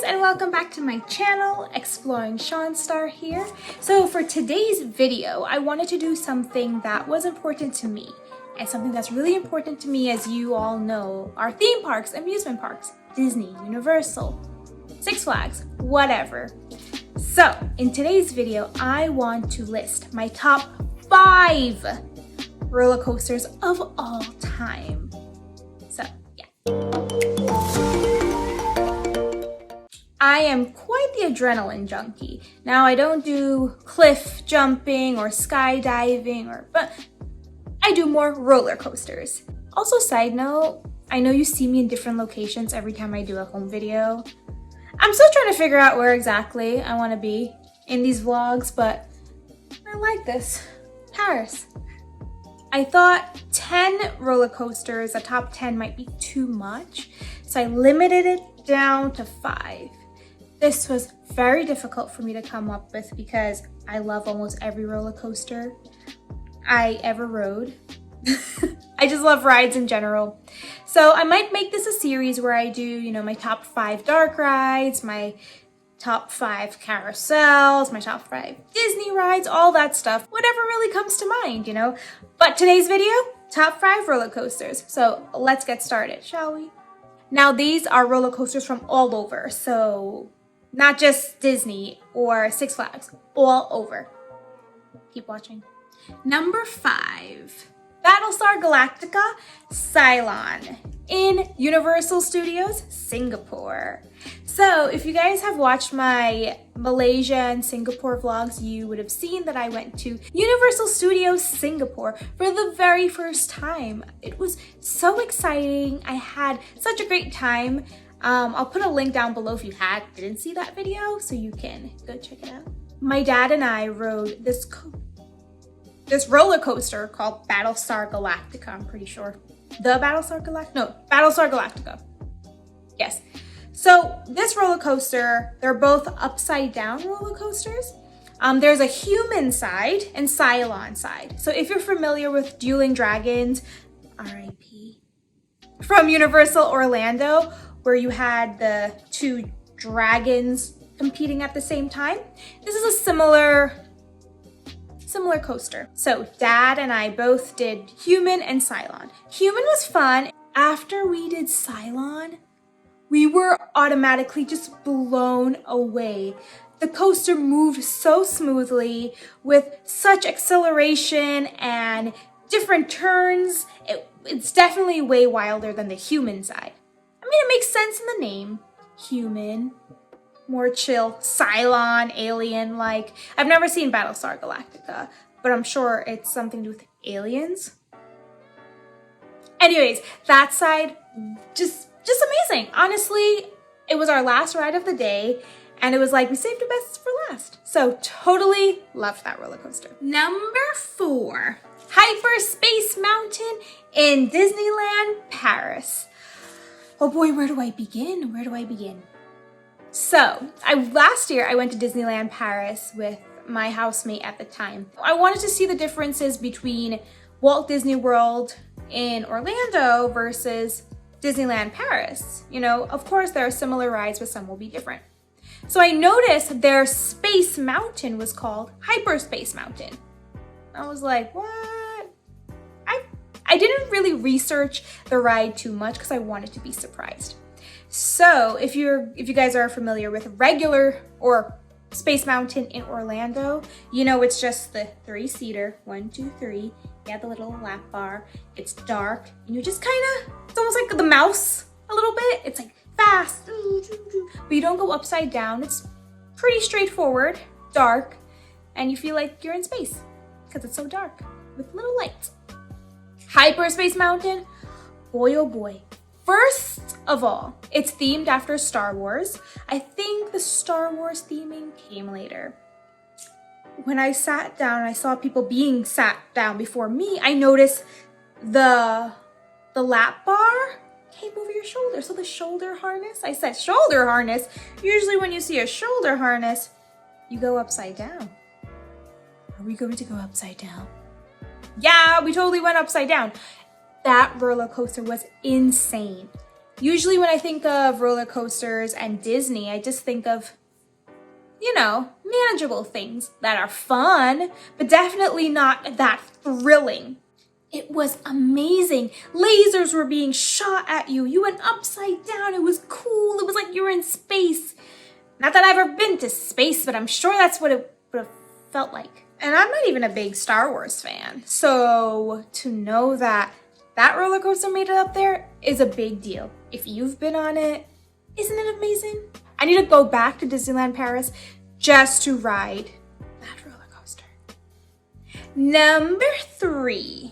and welcome back to my channel, Exploring Shaunstar here. So for today's video, I wanted to do something that was important to me. And something that's really important to me, as you all know, are theme parks, amusement parks, Disney, Universal, Six Flags, whatever. So in today's video, I want to list my top 5 roller coasters of all time. So yeah. I am quite the adrenaline junkie. Now I don't do cliff jumping or skydiving, but I do more roller coasters. Also, side note, I know you see me in different locations every time I do a home video. I'm still trying to figure out where exactly I want to be in these vlogs, but I like this. Paris. I thought 10 roller coasters, a top 10 might be too much, so I limited it down to 5. This was very difficult for me to come up with because I love almost every roller coaster I ever rode. I just love rides in general. So I might make this a series where I do, my top 5 dark rides, my top 5 carousels, my top 5 Disney rides, all that stuff, whatever really comes to mind, But today's video, top 5 roller coasters. So let's get started, shall we? Now these are roller coasters from all over, so not just Disney or Six Flags, all over. Keep watching. Number 5, Battlestar Galactica, Cylon in Universal Studios, Singapore. So if you guys have watched my Malaysia and Singapore vlogs, you would have seen that I went to Universal Studios Singapore for the very first time. It was so exciting. I had such a great time. I'll put a link down below if you didn't see that video, so you can go check it out. My dad and I rode this roller coaster called Battlestar Galactica, I'm pretty sure. Battlestar Galactica. Yes. So this roller coaster, they're both upside down roller coasters. There's a human side and Cylon side. So if you're familiar with Dueling Dragons, RIP, from Universal Orlando, where you had the 2 dragons competing at the same time, this is a similar coaster. So Dad and I both did Human and Cylon. Human was fun. After we did Cylon, we were automatically just blown away. The coaster moved so smoothly with such acceleration and different turns. It's definitely way wilder than the human side. I mean, it makes sense in the name. Human, more chill. Cylon, alien-like. I've never seen Battlestar Galactica, but I'm sure it's something to do with aliens. Anyways, that side, just amazing. Honestly, it was our last ride of the day, and it was like we saved the best for last. So totally loved that roller coaster. Number 4, Hyperspace Mountain in Disneyland, Paris. Oh boy, where do I begin? So, last year I went to Disneyland Paris with my housemate at the time. I wanted to see the differences between Walt Disney World in Orlando versus Disneyland Paris. Of course there are similar rides, but some will be different. So I noticed their Space Mountain was called Hyperspace Mountain. I was like, what? I didn't really research the ride too much because I wanted to be surprised. So if you guys are familiar with regular or Space Mountain in Orlando, it's just the 3-seater, 1, 2, 3. You have the little lap bar. It's dark, and you just it's almost like the mouse a little bit. It's like fast, but you don't go upside down. It's pretty straightforward, dark, and you feel like you're in space because it's so dark with little lights. Hyperspace Mountain, boy oh boy. First of all, it's themed after Star Wars. I think the Star Wars theming came later. When I sat down, I saw people being sat down before me. I noticed the lap bar came over your shoulder. So the shoulder harness, I said shoulder harness. Usually when you see a shoulder harness, you go upside down. Are we going to go upside down? Yeah, we totally went upside down. That roller coaster was insane. Usually when I think of roller coasters and Disney, I just think of, you know, manageable things that are fun, but definitely not that thrilling. It was amazing. Lasers were being shot at you. You went upside down. It was cool. It was like you were in space. Not that I've ever been to space, but I'm sure that's what it would have felt like. And I'm not even a big Star Wars fan. So to know that that roller coaster made it up there is a big deal. If you've been on it, isn't it amazing? I need to go back to Disneyland Paris just to ride that roller coaster. Number 3,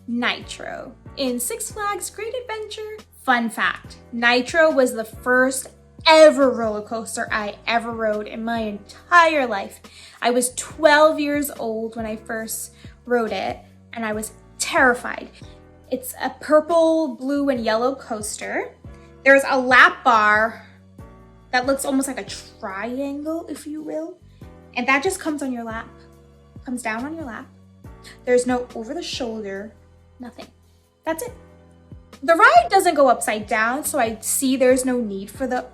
Nitro in Six Flags Great Adventure. Fun fact, Nitro was the first ever roller coaster I ever rode in my entire life. I was 12 years old when I first rode it, and I was terrified. It's a purple, blue, and yellow coaster. There's a lap bar that looks almost like a triangle, if you will, and that just comes on your lap, comes down on your lap. There's no over the shoulder, nothing. That's it. The ride doesn't go upside down, so I see there's no need for the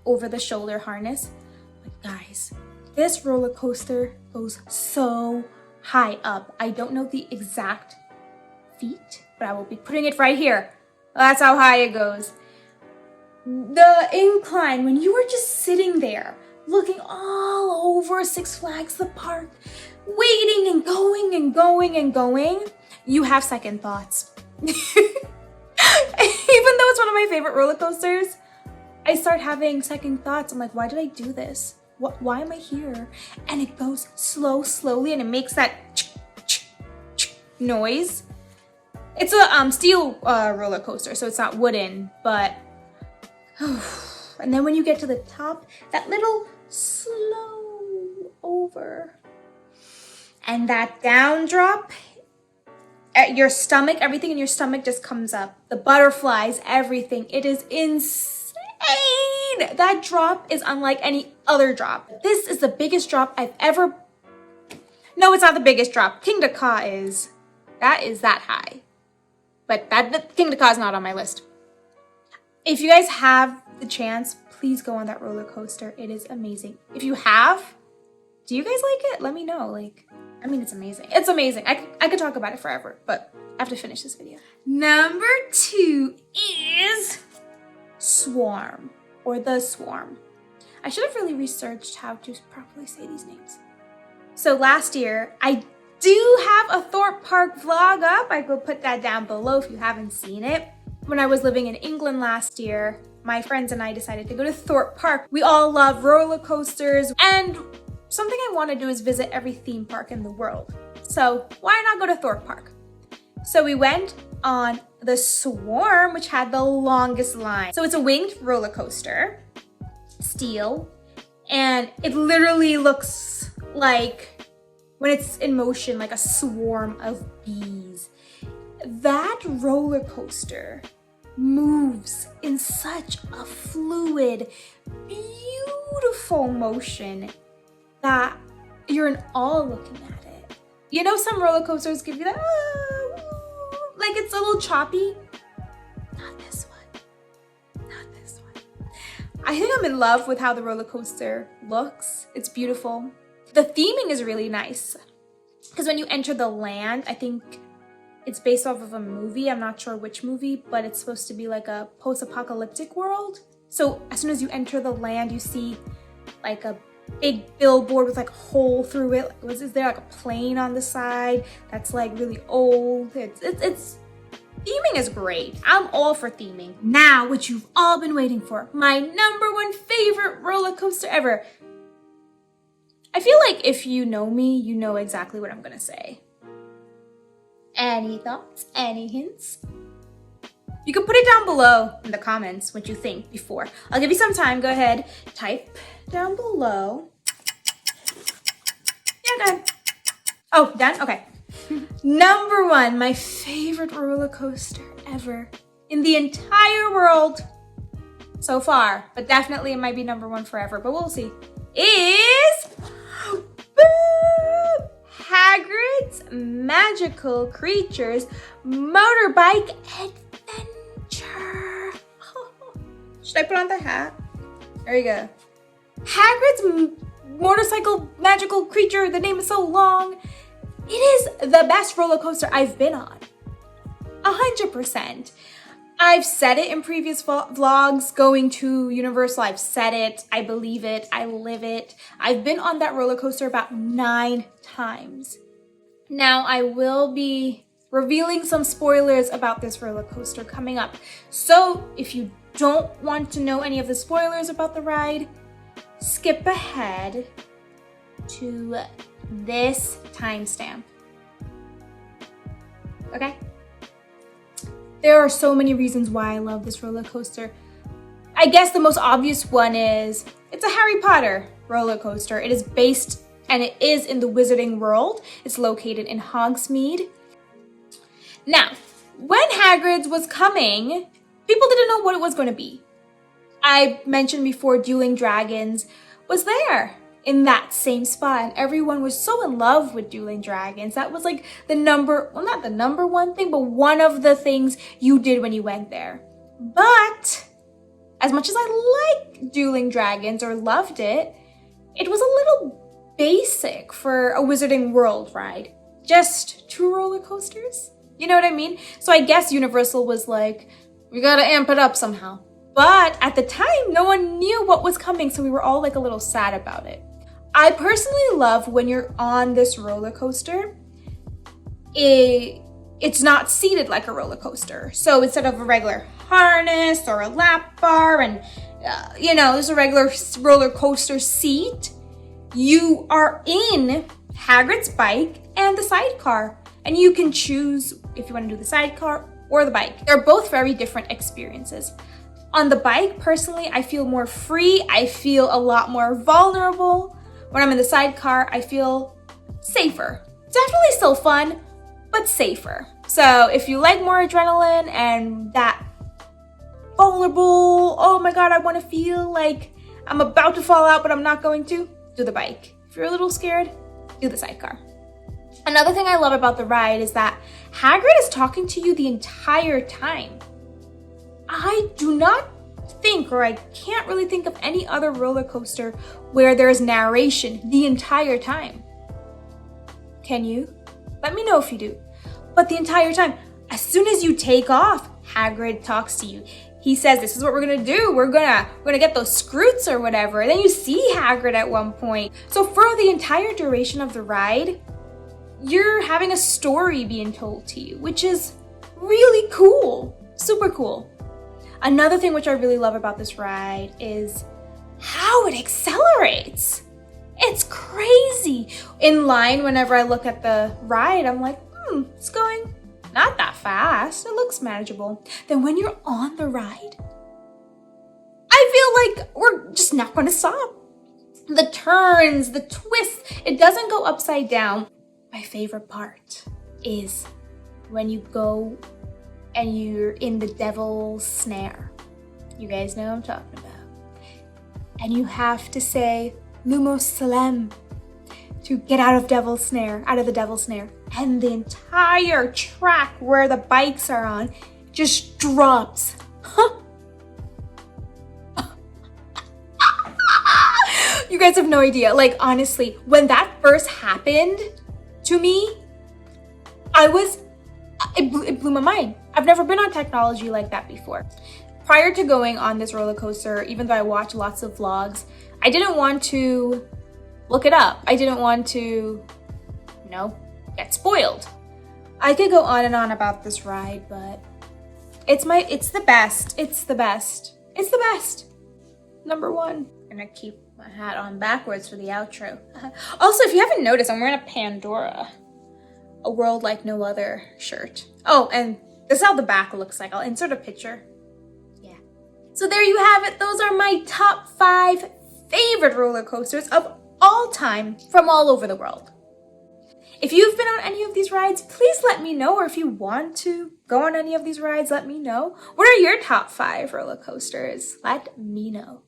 over the shoulder harness. But guys, this roller coaster goes so high up. I don't know the exact feet, but I will be putting it right here. That's how high it goes. The incline, when you were just sitting there looking all over Six Flags the park, waiting and going and going and going, you have second thoughts. Even though it's one of my favorite roller coasters, I start having second thoughts. I'm like, why did I do this? Why am I here? And it goes slowly, and it makes that noise. It's a steel roller coaster, so it's not wooden, but and then when you get to the top, that little slow over and that down drop at your stomach, everything in your stomach just comes up. The butterflies, everything. It is insane. That drop is unlike any other drop. This is the biggest drop I've ever... No, it's not the biggest drop. King Dakar is. That is that high. But King Dakar is not on my list. If you guys have the chance, please go on that roller coaster. It is amazing. If you have, do you guys like it? Let me know. I mean, it's amazing. It's amazing. I could talk about it forever, but I have to finish this video. Number 2 is Swarm, or the Swarm. I should have really researched how to properly say these names. So last year, I do have a Thorpe Park vlog up. I will put that down below if you haven't seen it. When I was living in England last year, my friends and I decided to go to Thorpe Park. We all love roller coasters, and something I want to do is visit every theme park in the world. So why not go to Thorpe Park? So we went on the Swarm, which had the longest line. So it's a winged roller coaster, steel, and it literally looks like, when it's in motion, like a swarm of bees. That roller coaster moves in such a fluid, beautiful motion that you're in awe looking at it. You know, some roller coasters give you that, like it's a little choppy. Not this one. Not this one. I think I'm in love with how the roller coaster looks. It's beautiful. The theming is really nice. Because when you enter the land, I think it's based off of a movie. I'm not sure which movie, but it's supposed to be like a post-apocalyptic world. So as soon as you enter the land, you see like a big billboard with like a hole through it. Is there like a plane on the side that's like really old? It's theming is great. I'm all for theming. Now, what you've all been waiting for, my number 1 favorite roller coaster ever. I feel like if you know me, you know exactly what I'm gonna say. Any thoughts? Any hints? You can put it down below in the comments what you think before. I'll give you some time. Go ahead, type down below. Yeah, done. Oh, done? Okay. Number 1, my favorite roller coaster ever in the entire world so far, but definitely it might be number 1 forever, but we'll see, is Hagrid's Magical Creatures Motorbike Adventure. Should I put on the hat? There you go. Hagrid's motorcycle magical creature, the name is so long. It is the best roller coaster I've been on. 100%. I've said it in previous vlogs, going to Universal. I've said it, I believe it, I live it. I've been on that roller coaster about 9 times. Now I will be revealing some spoilers about this roller coaster coming up. So if you don't want to know any of the spoilers about the ride, skip ahead to this timestamp. Okay? There are so many reasons why I love this roller coaster. I guess the most obvious one is it's a Harry Potter roller coaster. It is based and it is in the Wizarding World. It's located in Hogsmeade. Now, when Hagrid's was coming, people didn't know what it was going to be. I mentioned before Dueling Dragons was there in that same spot, and everyone was so in love with Dueling Dragons. That was like the not the number one thing, but one of the things you did when you went there. But as much as I like Dueling Dragons or loved it, it was a little basic for a Wizarding World ride. Just 2 roller coasters. You know what I mean? So I guess Universal was like, we gotta amp it up somehow. But at the time, no one knew what was coming, so we were all like a little sad about it. I personally love when you're on this roller coaster, it's not seated like a roller coaster. So instead of a regular harness or a lap bar and, there's a regular roller coaster seat, you are in Hagrid's bike and the sidecar. And you can choose if you want to do the sidecar or the bike. They're both very different experiences. On the bike, personally, I feel more free. I feel a lot more vulnerable. When I'm in the sidecar, I feel safer. Definitely still fun, but safer. So if you like more adrenaline and that vulnerable, oh my God, I want to feel like I'm about to fall out, but I'm not going to, do the bike. If you're a little scared, do the sidecar. Another thing I love about the ride is that Hagrid is talking to you the entire time. I do not think, or I can't really think of any other roller coaster where there's narration the entire time. Can you? Let me know if you do. But the entire time, as soon as you take off, Hagrid talks to you. He says, this is what we're gonna do. We're gonna get those scroots or whatever. And then you see Hagrid at one point. So for the entire duration of the ride, you're having a story being told to you, which is really cool, super cool. Another thing which I really love about this ride is how it accelerates. It's crazy. In line, whenever I look at the ride, I'm like, it's going not that fast. It looks manageable. Then when you're on the ride, I feel like we're just not going to stop. The turns, the twists, it doesn't go upside down. My favorite part is when you go and you're in the devil's snare. You guys know what I'm talking about. And you have to say Lumos Salem to get out of the devil's snare. And the entire track where the bikes are on just drops. You guys have no idea. Like, honestly, when that first happened to me, it blew my mind. I've never been on technology like that before. Prior to going on this roller coaster, even though I watch lots of vlogs, I didn't want to look it up. I didn't want to, get spoiled. I could go on and on about this ride, but it's the best. It's the best. It's the best. Number 1. I'm gonna keep my hat on backwards for the outro. Also, if you haven't noticed, I'm wearing a Pandora, a world like no other shirt. Oh, and this is how the back looks like. I'll insert a picture. Yeah. So there you have it. Those are my top 5 favorite roller coasters of all time from all over the world. If you've been on any of these rides, please let me know. Or if you want to go on any of these rides, let me know. What are your top 5 roller coasters? Let me know.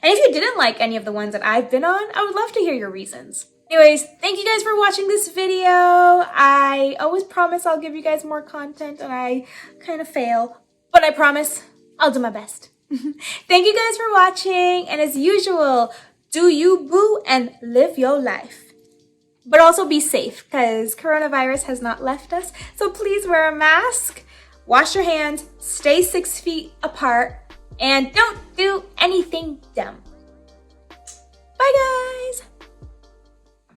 And if you didn't like any of the ones that I've been on, I would love to hear your reasons. Anyways, thank you guys for watching this video. I always promise I'll give you guys more content and I kind of fail, but I promise I'll do my best. Thank you guys for watching, and as usual, do you boo and live your life. But also be safe, because coronavirus has not left us, so please wear a mask, wash your hands, stay 6 feet apart, and don't do anything dumb. Bye guys!